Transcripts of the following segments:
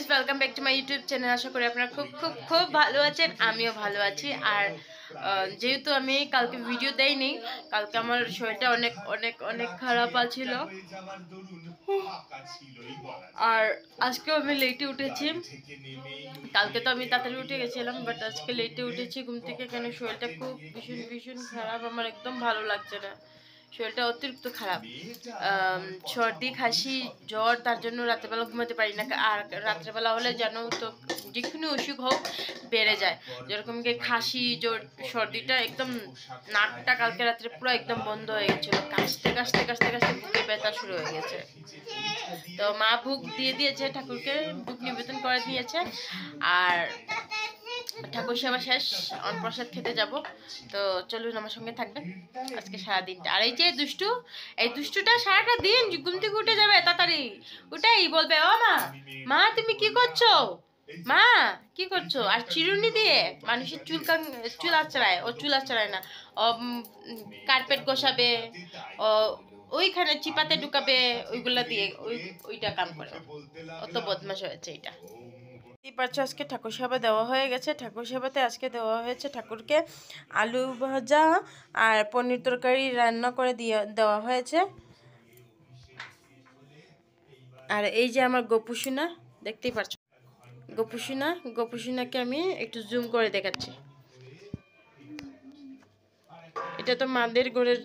Guys, welcome back to my YouTube channel. আশা করি আপনারা খুব খুব খুব ভালো আছেন। আমিও ভালো আছি। আর যেহেতু আমি কালকে ভিডিও দেইনি, কালকে আমার শরীরটা অনেক অনেক অনেক খারাপ ছিল। আর আজকেও আমি লেটে উঠেছি। কালকে তো আমি তাড়াতাড়ি উঠে গেছিলাম, বাট আজকে লেটে উঠেছি ঘুম থেকে। কেন শরীরটা খুব ভীষণ ভীষণ খারাপ, আমার একদম ভালো লাগছে না। শরীরটা অতিরিক্ত খারাপ, সর্দি কাশি জ্বর, তার জন্য রাত্রেবেলা ঘুমাতে পারি না। আর রাত্রেবেলা হলে জানো তো যে কোনো অসুখ হোক বেড়ে যায়। যেরকম কি খাসি জ্বর সর্দিটা একদম, নাকটা কালকে রাত্রে পুরো একদম বন্ধ হয়ে গেছিলো। কাশতে কাশতে কাশতে কাশতে বুকে ব্যথা শুরু হয়ে গেছে। তো মা ভোগ দিয়ে দিয়েছে, ঠাকুরকে ভোগ নিবেদন করে দিয়েছে। আর ঠাকুর সেবা শেষ, অন্নপ্রসাদ খেতে যাব। তো চলুন আমার সঙ্গে থাকবেন আজকে সারাদিনটা। আর এই যে দুষ্টু, এই দুষ্টুটা সারাটা দিন ঘুম থেকে উঠে যাবে তাড়াতাড়ি, উঠেই বলবে ও মা, মা তুমি কি করছো, মা কি করছো। আর চিরুনি দিয়ে মানুষের চুল আঁচড়ায়। ও চুল আঁচড়ায় না, ও কার্পেট গোছাবে, ও ওইখানে চিপাতে ঢুকাবে, ওইগুলা দিয়ে ওইটা কাম করে। অত বদমাশ হয়েছে এটা। আজকে ঠাকুর সেবা দেওয়া হয়ে গেছে। ঠাকুর সেবাতে আজকে দেওয়া হয়েছে ঠাকুরকে আলু ভাজা আর পনির তরকারি রান্না করে দেওয়া হয়েছে। আর এই যে আমার গোপুসোনা, দেখতেই পাচ্ছ গোপুসোনা। গোপুসোনাকে আমি একটু জুম করে দেখাচ্ছি। এটা তো মাদের ঘরের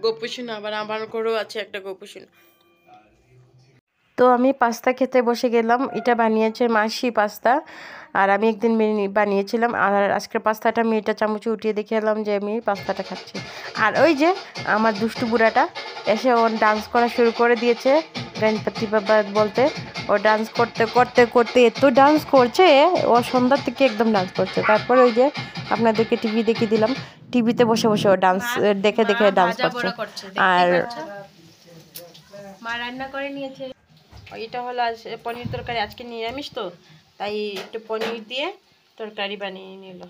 গোপুসোনা, আবার আমার ঘরেও আছে একটা গোপুসোনা। তো আমি পাস্তা খেতে বসে গেলাম। এটা বানিয়েছে মাসি পাস্তা, আর আমি একদিন বানিয়েছিলাম। আর আজকের পাস্তাটা আমি এটা চামচে উঠিয়ে দেখে এলাম যে আমি পাস্তাটা খাচ্ছি। আর ওই যে আমার দুষ্টু বুড়াটা এসে ও ডান্স করা শুরু করে দিয়েছে, গণপতি বাবা বলতে। ও ডান্স করতে করতে করতে এত ডান্স করছে, ও সন্ধ্যার থেকে একদম ডান্স করছে। তারপরে ওই যে আপনাদেরকে টিভি দেখিয়ে দিলাম, টিভিতে বসে বসে ও ডান্স দেখে দেখে ডান্স করছে। আর মা রান্না করে নিয়েছে। এটা হলো আজ পনির তরকারি, আজকে নিরামিষ তো, তাই একটু পনির দিয়ে তরকারি বানিয়ে নিল।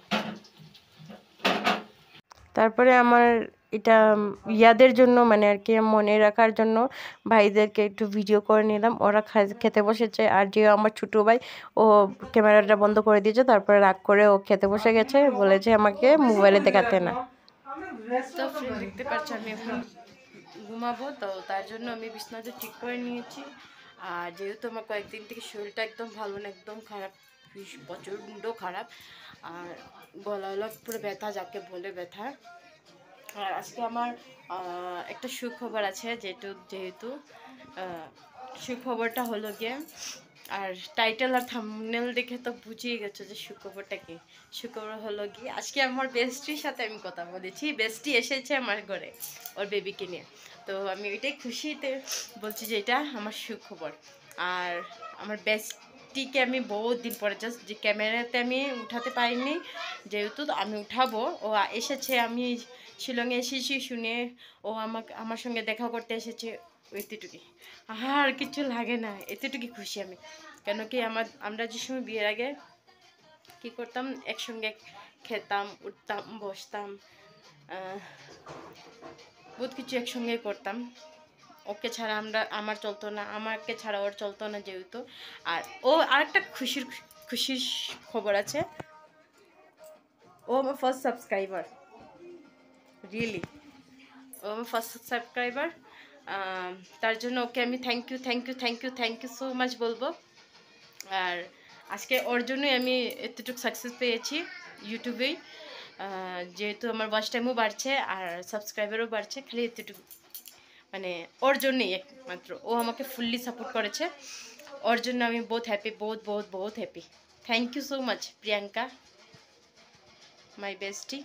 তারপরে আমার এটা ইয়াদের জন্য, মানে আর কি মনে রাখার জন্য ভাইদেরকে একটু ভিডিও করে নিলাম। ওরা খেতে বসেছে। আর যে আমার ছোটো ভাই, ও ক্যামেরাটা বন্ধ করে দিয়েছে, তারপরে রাগ করে ও খেতে বসে গেছে, বলেছে আমাকে মোবাইলে দেখাতে না। তো দেখতে পাচ্ছি আমি এখন ঘুমাবো, তো তার জন্য আমি বিছানাটা ঠিক করে নিয়েছি। আর যেহেতু আমার কয়েকদিন থেকে শরীরটা একদম ভালো না, একদম খারাপ, প্রচণ্ড খারাপ। আর গলা পুরো ব্যথা, যাকে বলে ব্যথা। আর আজকে আমার একটা সুখবর আছে, যেহেতু সুখবরটা হলো গিয়ে, আর টাইটেল আর থাম্বনেল দেখে তো বুঝিয়ে গেছো যে সুখবরটা কি। সুখবর হলো গিয়ে আজকে আমার বেস্টির সাথে আমি কথা বলেছি। বেস্টি এসেছে আমার ঘরে ওর বেবিকে নিয়ে। তো আমি ওইটাই খুশিতে বলছি যে এটা আমার সুখবর। আর আমার বেস্টিকে আমি বহুত দিন পরে, জাস্ট যে ক্যামেরাতে আমি উঠাতে পারিনি, যেহেতু আমি উঠাবো, ও এসেছে। আমি শিলংয়ে এসেছি শুনে ও আমার সঙ্গে দেখা করতে এসেছে, এতটুকুই, আর কিছু লাগে না। এতটুকুই খুশি আমি। কেন কি আমরা যে সময় বিয়ের আগে কি করতাম, একসঙ্গে খেতাম, উঠতাম, বসতাম, বহুত কিছু একসঙ্গে করতাম। ওকে ছাড়া আমার চলতো না, আমাকে ছাড়া ওর চলতো না যেহেতু। আর ও আরেকটা খুশির খবর আছে, ও আমার ফার্স্ট সাবস্ক্রাইবার। রিয়েলি ও আমার ফার্স্ট সাবস্ক্রাইবার। তার জন্য ওকে আমি থ্যাংক ইউ সো মাচ বলবো। আর আজকে ওর জন্যই আমি এতটুকু সাকসেস পেয়েছি ইউটিউবেই, যেহেতু আমার ওয়াচ টাইমও বাড়ছে আর সাবস্ক্রাইবারও বাড়ছে। খালি এতটুকু, মানে ওর জন্যই একমাত্র। ও আমাকে ফুললি সাপোর্ট করেছে, ওর জন্য আমি বহুত হ্যাপি, বহুত happy. Thank you so much Priyanka, my বেস্টি।